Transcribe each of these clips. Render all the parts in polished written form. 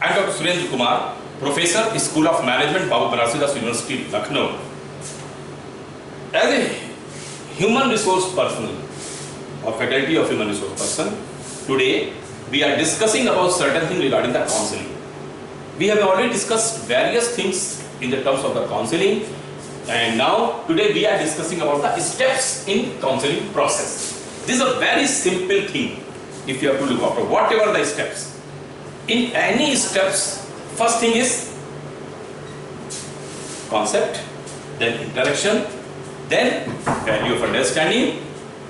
I am Dr. Surendra Kumar, Professor, School of Management, Babu Banarsidass University, Lucknow. As a human resource person or faculty of human resource person, today we are discussing about certain things regarding the counseling. We have already discussed various things in the terms of the counseling, and now today we are discussing about the steps in counseling process. This is a very simple thing if you have to look after whatever the steps. In any steps, first thing is concept, then interaction, then value of understanding,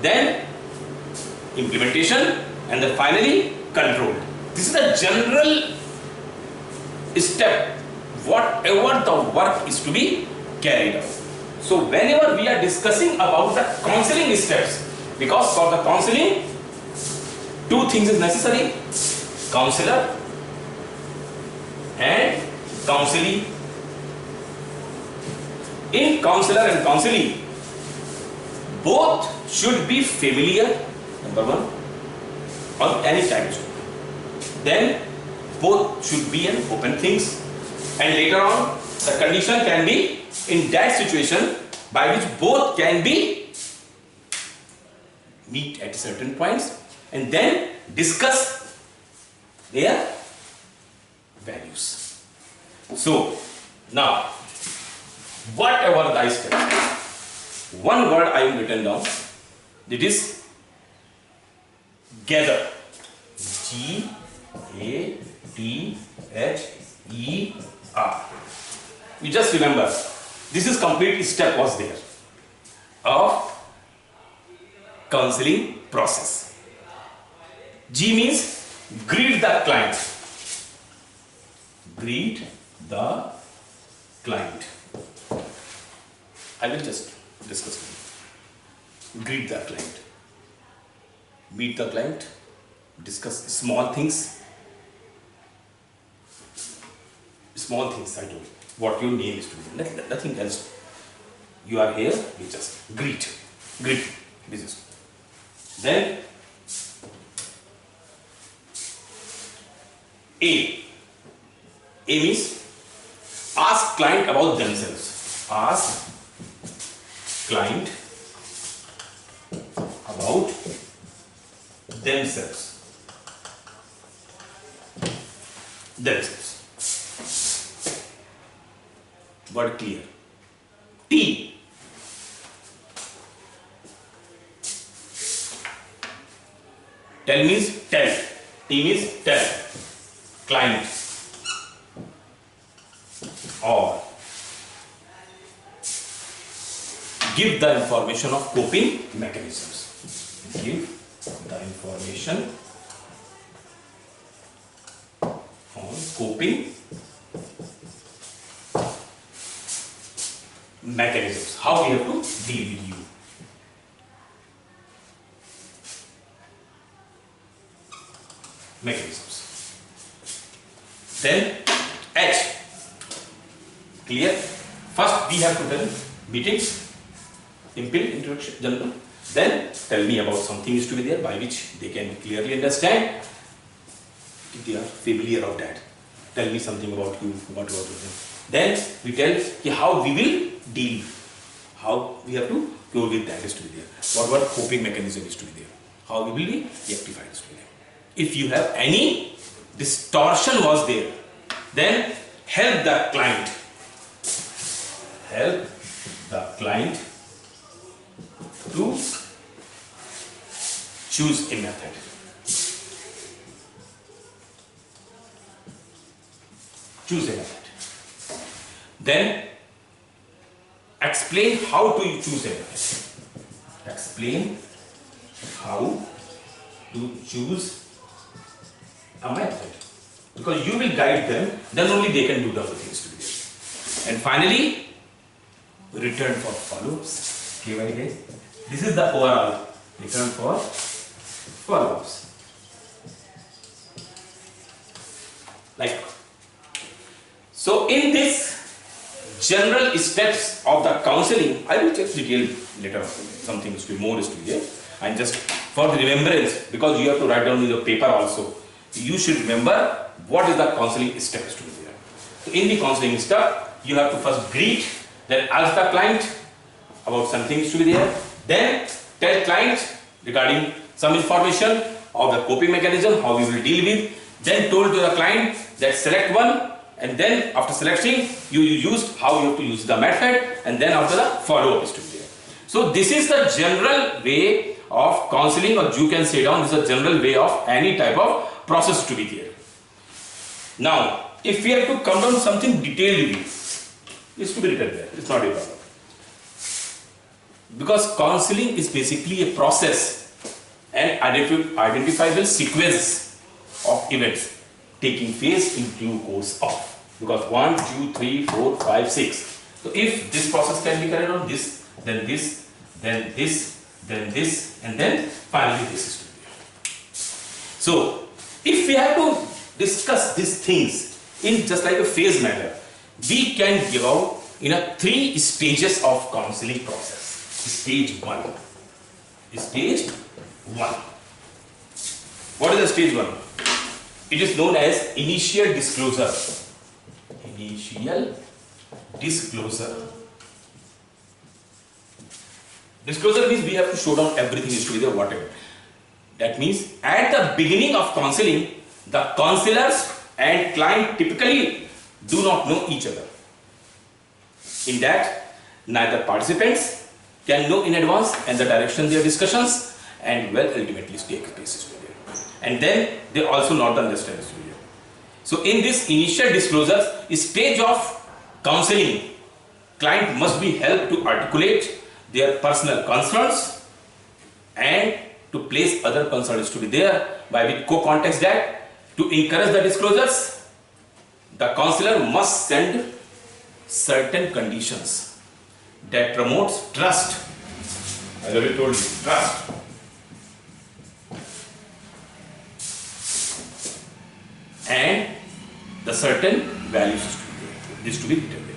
then implementation, and then finally control. This is the general step, whatever the work is to be carried out. So whenever we are discussing about the counseling steps, because for the counseling, two things is necessary: counselor and counselee. In counselor and counselee, both should be familiar, number one, on any time. Then both should be an open things, and later on the condition can be in that situation by which both can be meet at certain points and then discuss their values. So now, whatever the steps, one word I have written down, it is gather. G-A-T-H-E-R. You just remember, this is complete step was there of counseling process. G means greet the client. Greet the client. I will just discuss with you. Greet the client. Meet the client. Discuss small things. Small things I told. What your name is to be. Nothing else. You are here, we just greet. Greet. This is. Then A. A means ask client about themselves. Ask client about themselves. Themselves. Word clear. T. Tell means tell. T means tell. Client. Or give the information of coping mechanisms. Give the information on coping mechanisms. How we have to deal with you. Mechanisms. Then H. Clear? First we have to do meetings, introduction, general. Then tell me about something is to be there by which they can clearly understand. If they are familiar of that, tell me something about you, what about them. Then we tell how we will deal, how we have to go with that is to be there. What coping mechanism is to be there, how we will be rectified is to be there. If you have any distortion was there, then help the client. Help the client to choose a method. Choose a method. Then explain how to choose a method. Explain how to choose a method. Because you will guide them, then only they can do the other things to be there. And finally, return for follow-ups. Okay, this is the overall return for follow-ups. Like so, in this general steps of the counseling, I will just detail later. Something is to be more is to be here, and just for the remembrance, because you have to write down in your paper also. You should remember what is the counseling step is to be there. So in the counseling step, you have to first greet, then ask the client about some things to be there, then tell client regarding some information of the coping mechanism, how we will deal with, then told to the client that select one, and then after selecting, you used how you have to use the method, and then after the follow-up is to be there. So this is the general way of counseling, or you can say down, this is a general way of any type of process to be there. Now, if we have to come down something detailed, it's to be written there, it's not a problem. Because counseling is basically a process and identifiable sequence of events taking place in due course of. Because 1, 2, 3, 4, 5, 6. So if this process can be carried on, this, then this, then this, then this, and then finally this is to be. So if we have to discuss these things in just like a phase manner, we can give out in a 3 stages of counseling process. Stage 1. Stage 1. What is the stage 1? It is known as initial disclosure. Initial disclosure. Disclosure means we have to show down everything is to be there, whatever. That means at the beginning of counseling, the counselors and client typically do not know each other. In that, neither participants can know in advance and the direction their discussions and will ultimately take place. And then they also not understand. So in this initial disclosure stage of counseling, client must be helped to articulate their personal concerns and to place other concerns to be there, by which co-context that to encourage the disclosures, the counselor must send certain conditions that promotes trust. I already told you, trust. And the certain values is to be written there.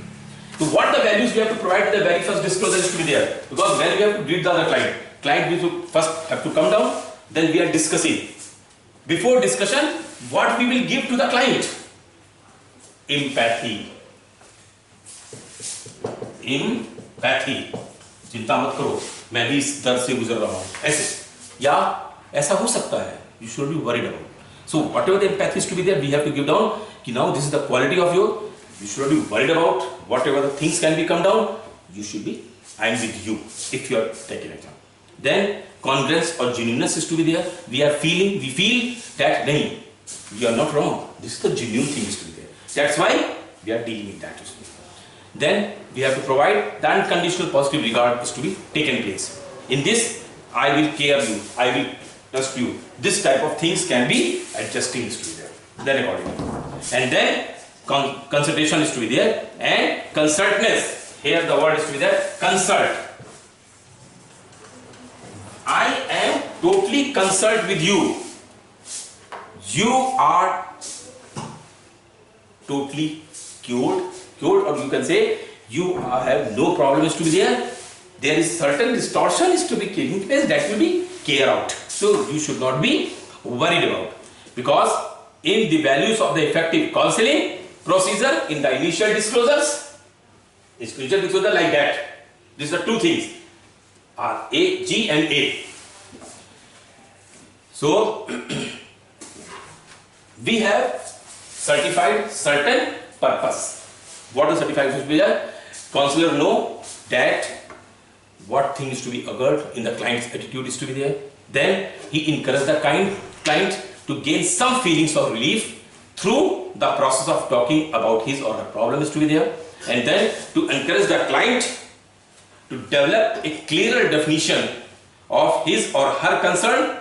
So what the values we have to provide, the very first disclosure is to be there. Because when we have to greet the other client, client will first have to come down, then we are discussing. Before discussion, what we will give to the client? Empathy. Empathy. चिंता मत करो, मैं भी इस दर्द से गुजर रहा हूँ, ऐसे या ऐसा हो सकता है. You should be worried about. So whatever the empathy is to be there, we have to give down. कि now this is the quality of you. You should not be worried about whatever the things can be come down. You should be, I am with you if you are taking exam. Then congruence or genuineness is to be there. We feel that nahi, you are not wrong. This is the genuine thing is to be there. That's why we are dealing with that. Then we have to provide the unconditional positive regard is to be taken place. In this, I will care you, I will trust you. This type of things can be adjusting is to be there. Then accordingly. And then consultation is to be there, and concertness. Here the word is to be there, consult. I am totally concerned with you. You are totally cured, or you can say you have no problem is to be there. There is certain distortion is to be taking place, that will be clear out. So you should not be worried about, because in the values of the effective counseling procedure, in the initial disclosures like that, these are two things, are A, G and A. So we have certified certain purpose. What is certified to be there? Counselor know that what thing is to be occurred in the client's attitude is to be there. Then he encourages the client to gain some feelings of relief through the process of talking about his or her problem is to be there. And then to encourage the client to develop a clearer definition of his or her concern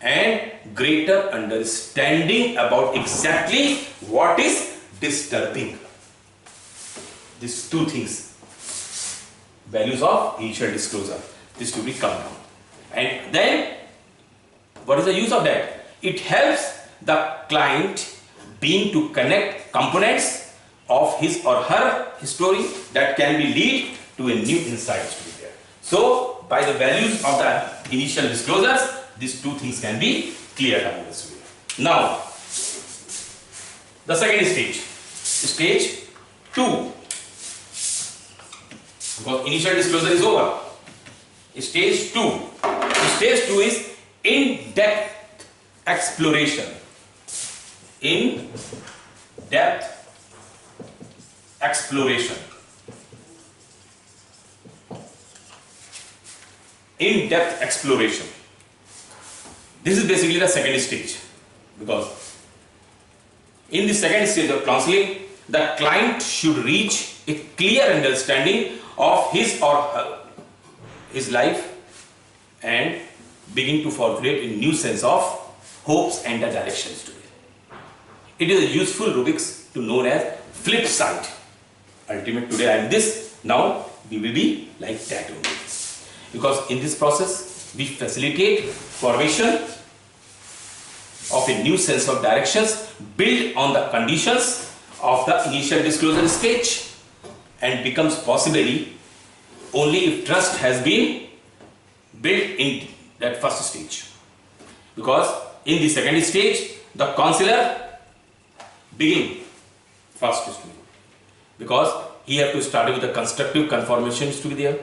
and greater understanding about exactly what is disturbing. These two things, values of initial disclosure, this to be come down. And then what is the use of that? It helps the client being to connect components of his or her story that can be lead to a new insight to be there. So by the values of the initial disclosures, these two things can be cleared up. Now the second stage, stage 2. Because initial disclosure is over. Stage 2. Stage 2 is in-depth exploration. In-depth exploration. In-depth exploration. This is basically the second stage, because in the second stage of counseling, the client should reach a clear understanding of his or his life and begin to formulate a new sense of hopes and the directions to it. It is a useful rubrics to known as flip side. Ultimate, today I am this, now we will be like that only. Because in this process, we facilitate formation of a new sense of directions built on the conditions of the initial disclosure stage, and becomes possibly only if trust has been built in that first stage. Because in the second stage, the counselor begin first stage, because he have to start with the constructive confirmations to be there.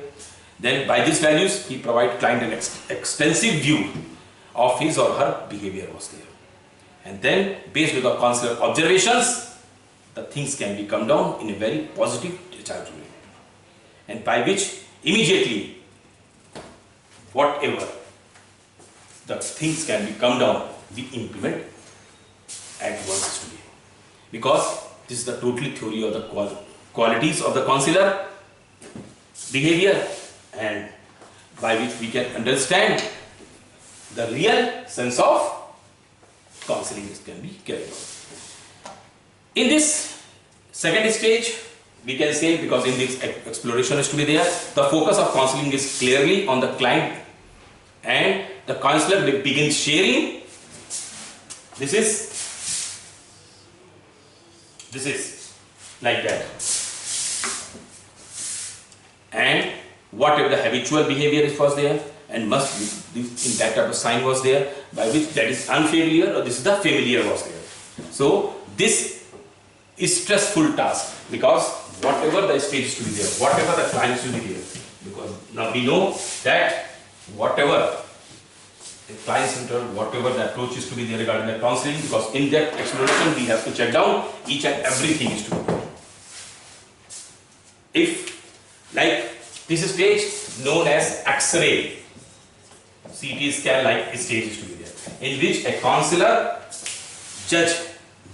Then by these values, he provide client an extensive view of his or her behavior was there. And then based on the counselor observations, the things can be come down in a very positive territory. And by which immediately whatever the things can be come down, we implement at once today. Because this is the totally theory of the qualities of the counselor behavior, and by which we can understand the real sense of counseling can be carried out. In this second stage, we can say, because in this exploration is to be there, the focus of counseling is clearly on the client, and the counselor begins sharing. This is like that, and whatever the habitual behavior was there, and must be in that type of sign was there, by which that is unfamiliar or this is the familiar was there. So this is stressful task, because whatever the stage is to be there, whatever the client is to be there, because now we know that whatever the client center, whatever the approach is to be there regarding the counseling, because in that exploration we have to check down each and everything is to be there. If like this stage known as X-ray, CT scan like stage is to be there, in which a counselor judge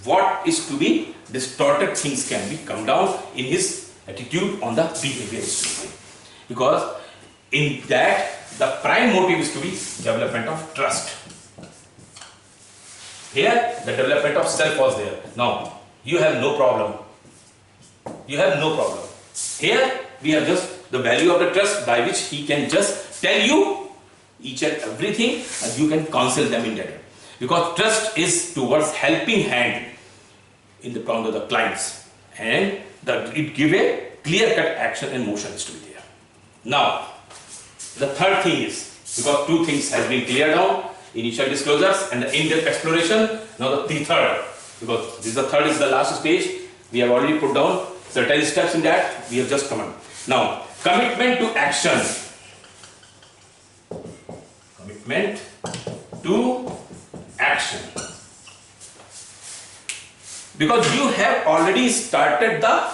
what is to be distorted things can be come down in his attitude on the behavior is to be there. Because in that the prime motive is to be development of trust. Here the development of self was there. Now you have no problem. You have no problem. Here we have just the value of the trust, by which he can just tell you each and everything, and you can counsel them in that. Because trust is towards helping hand in the front of the clients, and it give a clear-cut action and motion is to be there. Now, the third thing is, because two things has been cleared down, initial disclosures and the in-depth exploration. Now the third, because this is the third is the last stage, we have already put down certain steps in that, we have just come on. Now, commitment to action. Commitment to action. Because you have already started the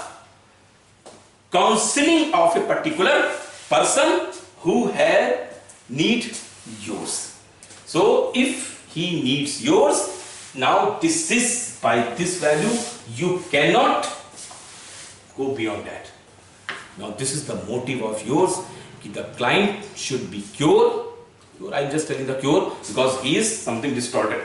counseling of a particular person who had need yours. So if he needs yours, now this is by this value, you cannot go beyond that. Now this is the motive of yours. The client should be cured. I am just telling the cure because he is something distorted.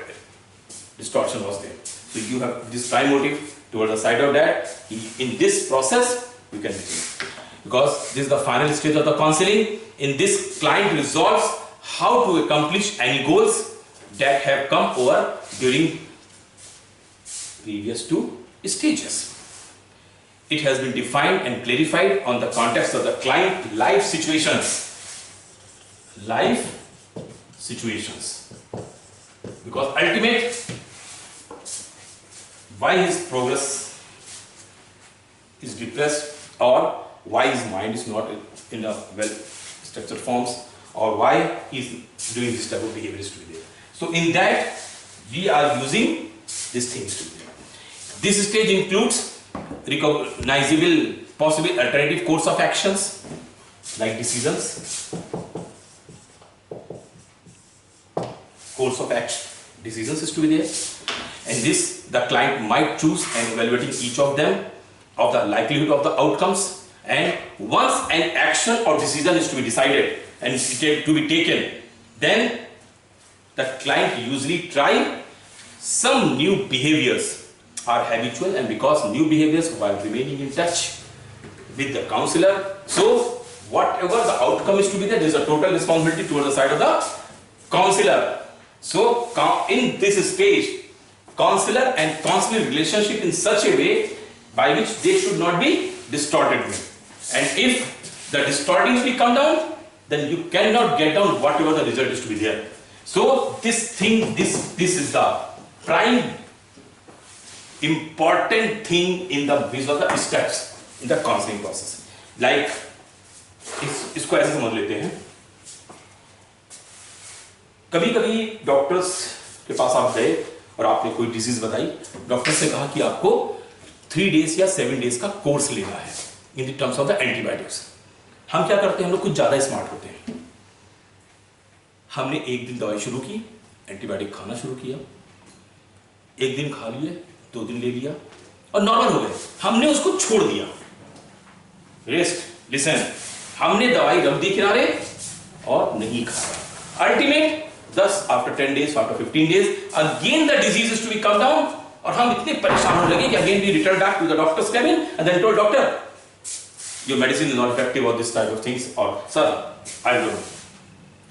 Distortion was there. So you have this prime motive towards the side of that. In this process, you can begin. Because this is the final stage of the counseling. In this, client resolves how to accomplish any goals that have come over during previous two stages. It has been defined and clarified on the context of the client life situations. Life situations. Because ultimate why his progress is depressed, or why his mind is not in a well structured forms, or why he is doing this type of behavior is to be there. So in that we are using these things to be there. This stage includes recognizable possible alternative course of actions like decisions, course of action, decisions is to be there, and this the client might choose and evaluating each of them of the likelihood of the outcomes, and once an action or decision is to be decided and to be taken, then the client usually try some new behaviors are habitual, and because new behaviors while remaining in touch with the counselor, so whatever the outcome is to be there is a total responsibility towards the side of the counselor. So in this stage, counselor and counseling relationship in such a way by which they should not be distorted with. And if the distorting will come down, then you cannot get down whatever the result is to be there. So this thing, this is the prime important thing in the these are the steps in the counseling process. Like इसको ऐसे समझ लेते हैं, कभी कभी doctors के पास आप गए और आपने कोई डिजीज बताई, डॉक्टर से कहा कि आपको 3 days या 7 days का कोर्स लेना है in terms of the antibiotics. हम क्या करते हैं, हम लोग कुछ ज्यादा स्मार्ट होते हैं। हमने एक दिन दवाई शुरू की, एंटीबायोटिक खाना शुरू किया, एक दिन खा लिए, 2 दिन ले लिया और नॉर्मल हो गए। हमने उसको छोड़ दिया। रेस्ट लिसन, हमने दवाई रख दी किनारे और नहीं खाया। Ultimate thus after 10 days, after 15 days, again the disease is to be come down, और हम इतने परेशान होने लगे कि again we return back to the doctor's cabin and then told doctor, your medicine is not effective or this type of things, or sir, I don't know.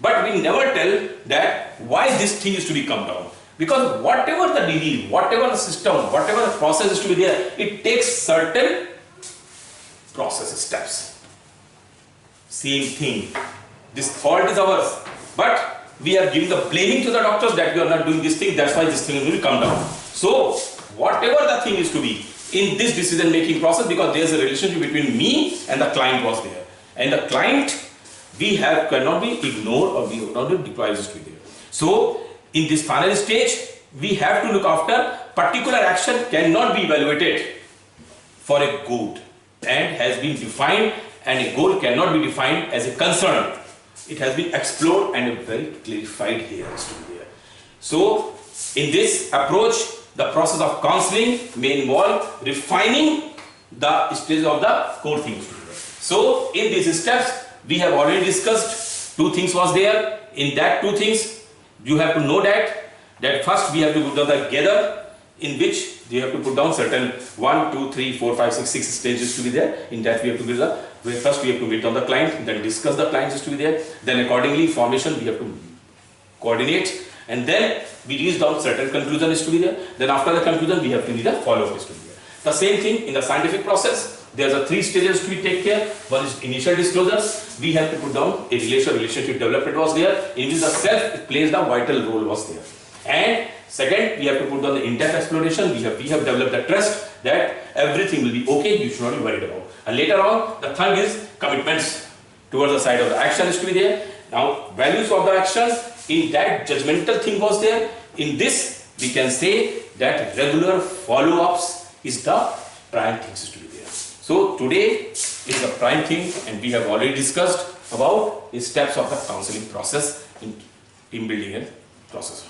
But we never tell that why this thing is to be come down, because whatever the disease, whatever the system, whatever the process is to be there, it takes certain process steps. Same thing. This fault is ours, but we are giving the blaming to the doctors that we are not doing this thing, that's why this thing will come down. So whatever the thing is to be in this decision making process, because there is a relationship between me and the client was there, and the client we have cannot be ignored or we cannot be deprived to be there. So in this final stage we have to look after particular action cannot be evaluated for a good and has been defined, and a goal cannot be defined as a concern. It has been explored and very clarified here as to be there. So in this approach, the process of counseling may involve refining the stage of the core things. So in these steps, we have already discussed 2 things was there. In that 2 things, you have to know that first we have to put down the gather, in which you have to put down certain 1, 2, 3, 4, 5, 6 stages to be there. In that we have to do the first we have to meet on the client, then discuss the clients is to be there, then accordingly formation we have to coordinate, and then we reach down certain conclusion is to be there. Then after the conclusion we have to do the follow-up is to be there. The same thing in the scientific process, there are 3 stages to be take care. One is initial disclosures. We have to put down a relationship development was there, in which the self plays the vital role was there. And second, we have to put down the in-depth exploration. We have developed the trust that everything will be okay, you should not be worried about. And later on, the third is commitments towards the side of the action is to be there. Now, values of the action, in that judgmental thing was there. In this, we can say that regular follow-ups is the prime things is to be there. So today is the prime thing, and we have already discussed about the steps of the counseling process in team building and process.